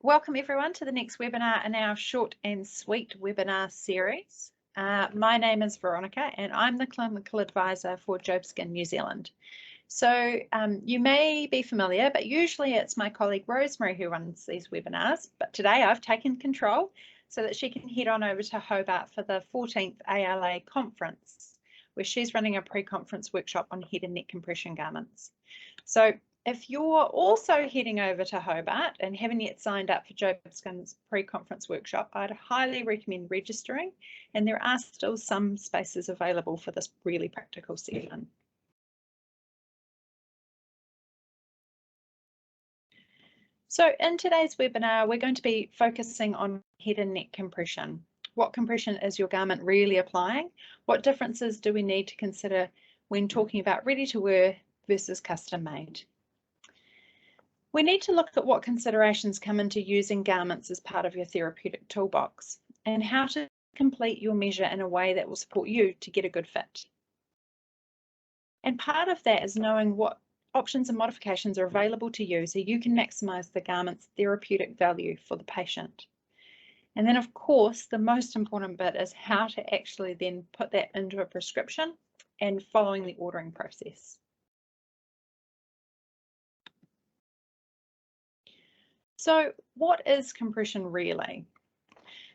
Welcome everyone to the next webinar in our short and sweet webinar series. My name is Veronica and I'm the clinical advisor for Jobskin New Zealand. So you may be familiar, but usually it's my colleague Rosemary who runs these webinars, but today I've taken control so that she can head on over to Hobart for the 14th ALA conference, where she's running a pre-conference workshop on head and neck compression garments. So if you're also heading over to Hobart and haven't yet signed up for Jobskin's pre-conference workshop, I'd highly recommend registering, and there are still some spaces available for this really practical session. So in today's webinar, we're going to be focusing on head and neck compression. What compression is your garment really applying? What differences do we need to consider when talking about ready to wear versus custom made? We need to look at what considerations come into using garments as part of your therapeutic toolbox and how to complete your measure in a way that will support you to get a good fit. And part of that is knowing what options and modifications are available to you so you can maximize the garment's therapeutic value for the patient. And then of course, the most important bit is how to actually then put that into a prescription and following the ordering process. So what is compression really?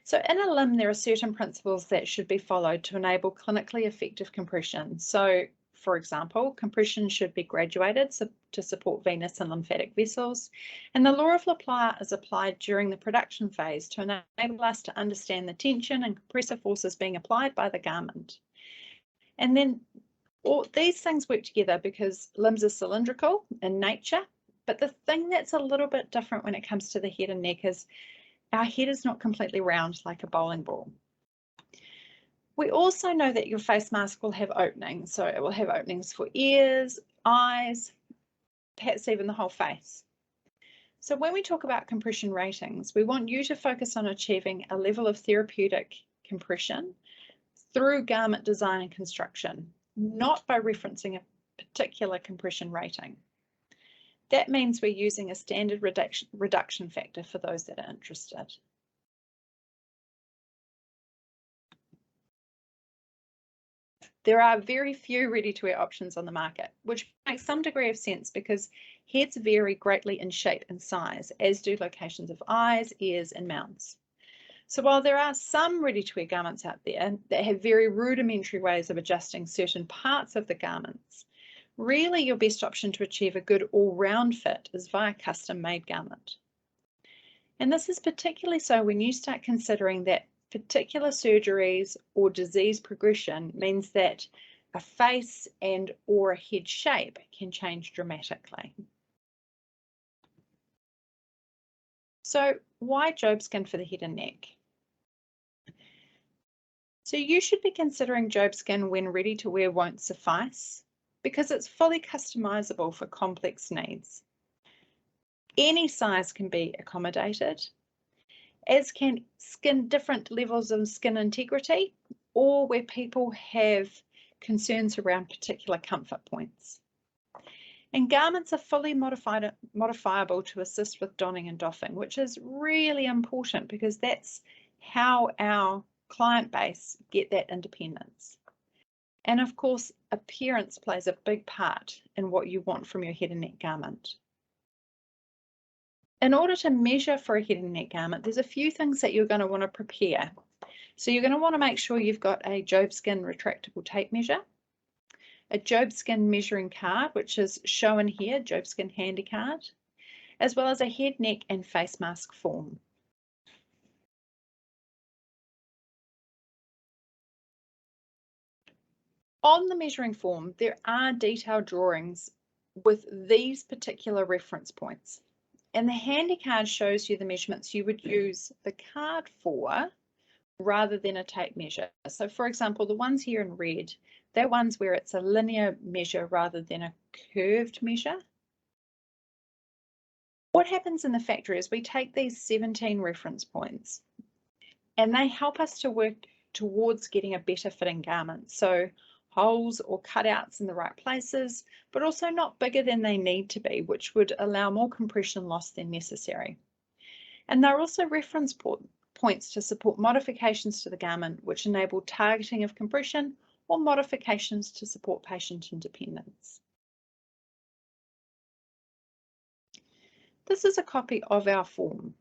So in a limb, there are certain principles that should be followed to enable clinically effective compression. So for example, compression should be graduated to support venous and lymphatic vessels. And the law of Laplace is applied during the production phase to enable us to understand the tension and compressive forces being applied by the garment. And then all these things work together because limbs are cylindrical in nature. But the thing that's a little bit different when it comes to the head and neck is our head is not completely round like a bowling ball. We also know that your face mask will have openings. So it will have openings for ears, eyes, perhaps even the whole face. So when we talk about compression ratings, we want you to focus on achieving a level of therapeutic compression through garment design and construction, not by referencing a particular compression rating. That means we're using a standard reduction factor for those that are interested. There are very few ready-to-wear options on the market, which makes some degree of sense because heads vary greatly in shape and size, as do locations of eyes, ears, and mouths. So while there are some ready-to-wear garments out there that have very rudimentary ways of adjusting certain parts of the garments, really your best option to achieve a good all-round fit is via custom-made garment. And this is particularly so when you start considering that particular surgeries or disease progression means that a face and or a head shape can change dramatically. So why Jobskin for the head and neck? So you should be considering Jobskin when ready to wear won't suffice because it's fully customizable for complex needs. Any size can be accommodated, as can different levels of skin integrity or where people have concerns around particular comfort points. And garments are fully modifiable to assist with donning and doffing, which is really important because that's how our client base get that independence. And of course, appearance plays a big part in what you want from your head and neck garment. In order to measure for a head and neck garment, there's a few things that you're going to want to prepare. So you're going to want to make sure you've got a Jobskin retractable tape measure, a Jobskin measuring card, which is shown here, Jobskin handy card, as well as a head, neck and face mask form. On the measuring form, there are detailed drawings with these particular reference points. And the handy card shows you the measurements you would use the card for rather than a tape measure. So for example, the ones here in red, they're ones where it's a linear measure rather than a curved measure. What happens in the factory is we take these 17 reference points and they help us to work towards getting a better fitting garment. So holes or cutouts in the right places, but also not bigger than they need to be, which would allow more compression loss than necessary. And they're also reference points to support modifications to the garment which enable targeting of compression or modifications to support patient independence. This is a copy of our form.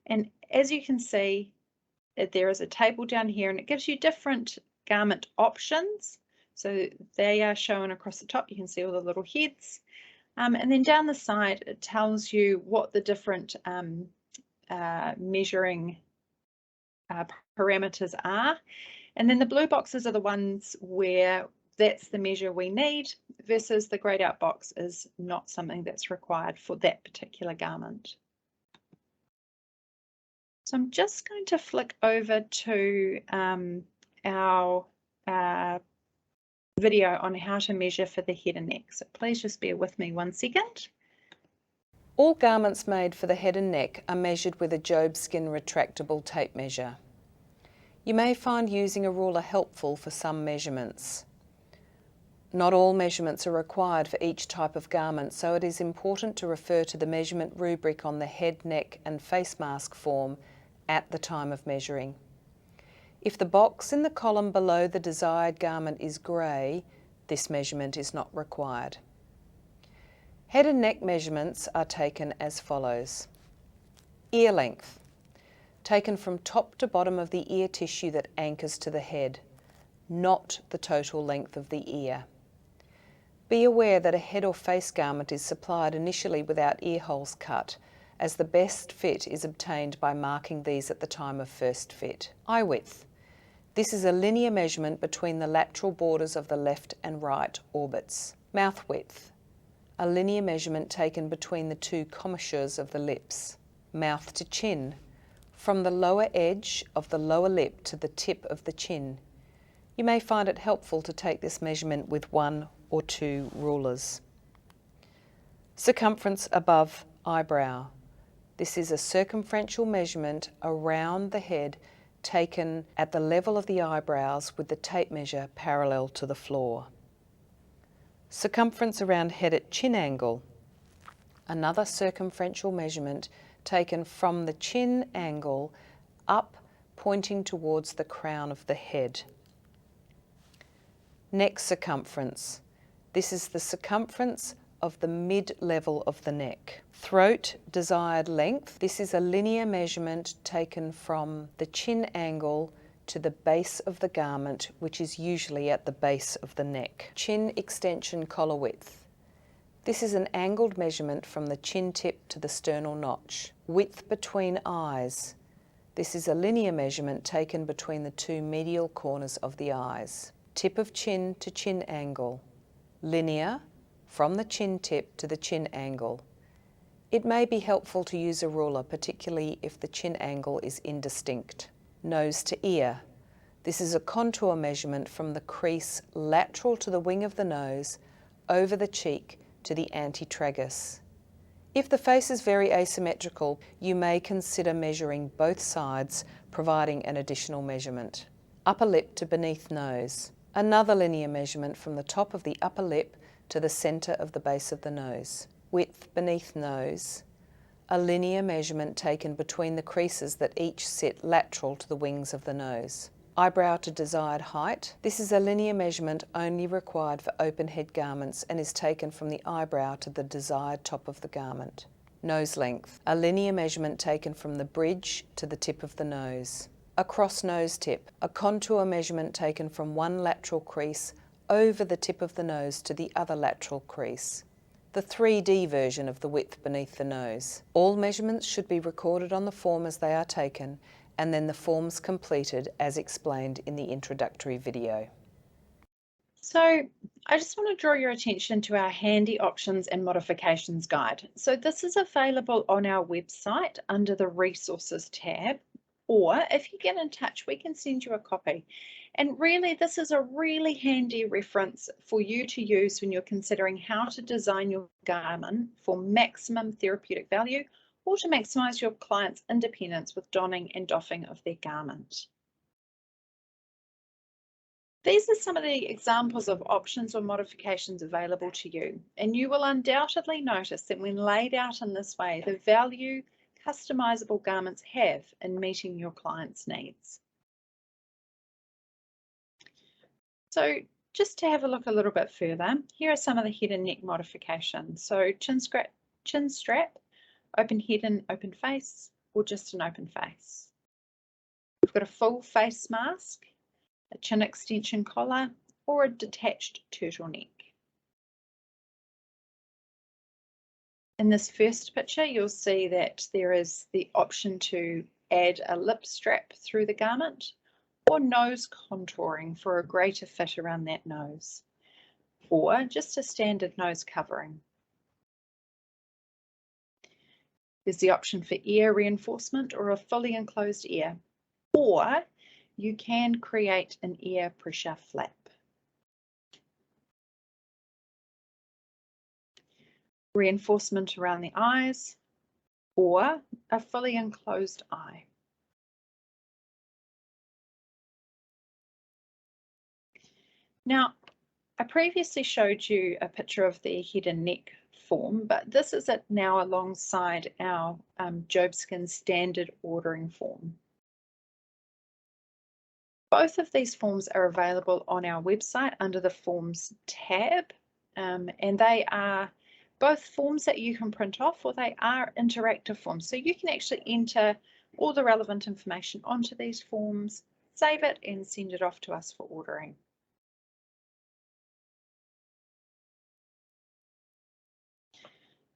And as you can see, there is a table down here and it gives you different garment options. So they are shown across the top. You can see all the little heads. And then down the side, it tells you what the different measuring parameters are. And then the blue boxes are the ones where that's the measure we need versus the grayed out box is not something that's required for that particular garment. So I'm just going to flick over to our video on how to measure for the head and neck. So please just bear with me 1 second. All garments made for the head and neck are measured with a Jobskin retractable tape measure. You may find using a ruler helpful for some measurements. Not all measurements are required for each type of garment, so it is important to refer to the measurement rubric on the head, neck and face mask form at the time of measuring. If the box in the column below the desired garment is grey, this measurement is not required. Head and neck measurements are taken as follows. Ear length, taken from top to bottom of the ear tissue that anchors to the head, not the total length of the ear. Be aware that a head or face garment is supplied initially without ear holes cut, as the best fit is obtained by marking these at the time of first fit. Eye width. This is a linear measurement between the lateral borders of the left and right orbits. Mouth width. A linear measurement taken between the two commissures of the lips. Mouth to chin. From the lower edge of the lower lip to the tip of the chin. You may find it helpful to take this measurement with 1 or 2 rulers. Circumference above eyebrow. This is a circumferential measurement around the head taken at the level of the eyebrows with the tape measure parallel to the floor. Circumference around head at chin angle. Another circumferential measurement taken from the chin angle up, pointing towards the crown of the head. Neck circumference. This is the circumference of the mid-level of the neck. Throat desired length. This is a linear measurement taken from the chin angle to the base of the garment, which is usually at the base of the neck. Chin extension collar width. This is an angled measurement from the chin tip to the sternal notch. Width between eyes. This is a linear measurement taken between the two medial corners of the eyes. Tip of chin to chin angle. Linear from the chin tip to the chin angle. It may be helpful to use a ruler, particularly if the chin angle is indistinct. Nose to ear. This is a contour measurement from the crease lateral to the wing of the nose, over the cheek to the antitragus. If the face is very asymmetrical, you may consider measuring both sides, providing an additional measurement. Upper lip to beneath nose. Another linear measurement from the top of the upper lip to the centre of the base of the nose. Width beneath nose. A linear measurement taken between the creases that each sit lateral to the wings of the nose. Eyebrow to desired height. This is a linear measurement only required for open head garments and is taken from the eyebrow to the desired top of the garment. Nose length. A linear measurement taken from the bridge to the tip of the nose. Across nose tip. A contour measurement taken from one lateral crease over the tip of the nose to the other lateral crease. The 3D version of the width beneath the nose. All measurements should be recorded on the form as they are taken, and then the forms completed as explained in the introductory video. So I just want to draw your attention to our handy options and modifications guide. So this is available on our website under the resources tab, or if you get in touch, we can send you a copy. And really, this is a really handy reference for you to use when you're considering how to design your garment for maximum therapeutic value or to maximize your client's independence with donning and doffing of their garment. These are some of the examples of options or modifications available to you, and you will undoubtedly notice that when laid out in this way, the value customizable garments have in meeting your client's needs. So just to have a look a little bit further, here are some of the head and neck modifications. So chin strap, open head and open face, or just an open face. We've got a full face mask, a chin extension collar, or a detached turtleneck. In this first picture, you'll see that there is the option to add a lip strap through the garment, or nose contouring for a greater fit around that nose, or just a standard nose covering. There's the option for ear reinforcement or a fully enclosed ear, or you can create an ear pressure flap. Reinforcement around the eyes, or a fully enclosed eye. Now, I previously showed you a picture of the head and neck form, but this is it now alongside our Jobskin standard ordering form. Both of these forms are available on our website under the Forms tab, and they are both forms that you can print off, or they are interactive forms. So you can actually enter all the relevant information onto these forms, save it, and send it off to us for ordering.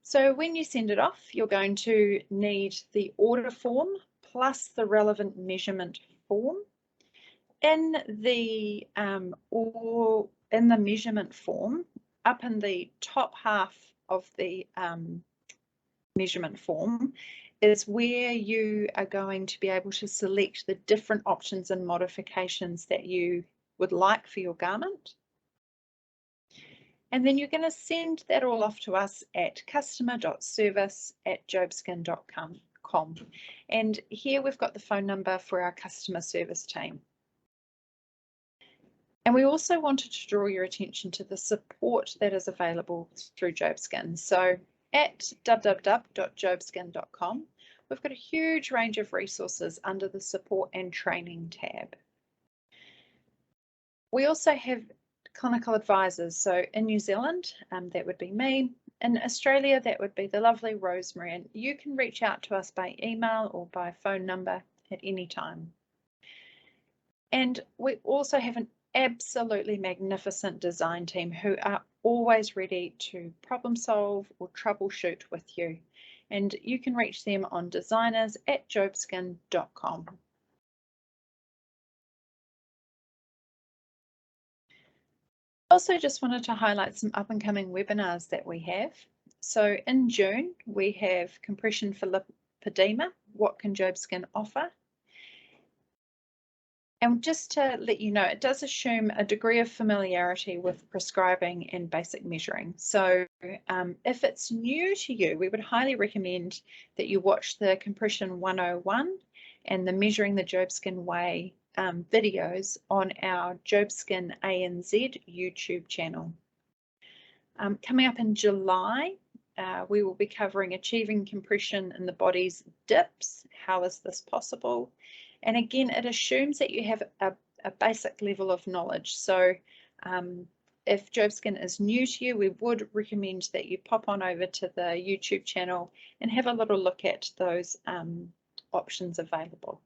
So when you send it off, you're going to need the order form plus the relevant measurement form. In the measurement form, up in the top half of the measurement form is where you are going to be able to select the different options and modifications that you would like for your garment. And then you're going to send that all off to us at customer.service@jobskin.com. And here we've got the phone number for our customer service team. And we also wanted to draw your attention to the support that is available through Jobskin. So at www.jobskin.com, we've got a huge range of resources under the support and training tab. We also have clinical advisors. So in New Zealand, that would be me. In Australia, that would be the lovely Rosemary. And you can reach out to us by email or by phone number at any time. And we also have an absolutely magnificent design team who are always ready to problem solve or troubleshoot with you. And you can reach them on designers@jobskin.com. Also just wanted to highlight some up and coming webinars that we have. So in June, we have compression for lipedema. What can Jobskin offer? And just to let you know, it does assume a degree of familiarity with prescribing and basic measuring. So if it's new to you, we would highly recommend that you watch the Compression 101 and the Measuring the Jobskin Way videos on our Jobskin ANZ YouTube channel. Coming up in July, we will be covering achieving compression in the body's dips. How is this possible? And again, it assumes that you have a basic level of knowledge. So if Jobskin is new to you, we would recommend that you pop on over to the YouTube channel and have a little look at those options available.